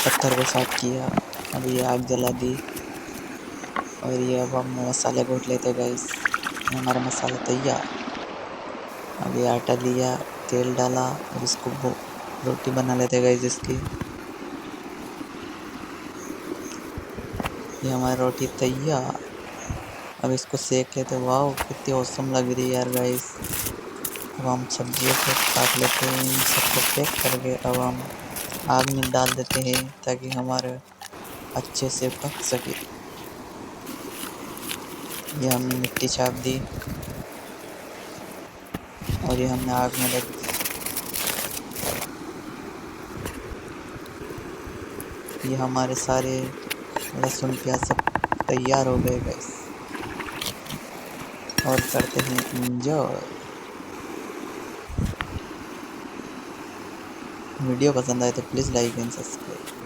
पत्थर को साफ किया। अब ये आग जला दी और ये अब हम मसाले घोट लेते गाइस। हमारा मसाला तैयार। अब ये आटा लिया, तेल डाला और इसको रोटी बना लेते गाइस इसकी। ये हमारी रोटी तैयार। अब इसको सेक लेते। वाह कितनी औसम लग रही है यार गाइस। अब हम सब्जियों को काट लेते हैं, इन सबको पैक करके अब हम आग में डाल देते हैं ताकि हमारे अच्छे से पक सके। ये हमने मिट्टी छाप दी और ये हमने आग में रख दी। ये हमारे सारे लहसुन प्याज सब तैयार हो गए गाइस और करते हैं एंजॉय। वीडियो पसंद आए तो प्लीज़ लाइक एंड सब्सक्राइब।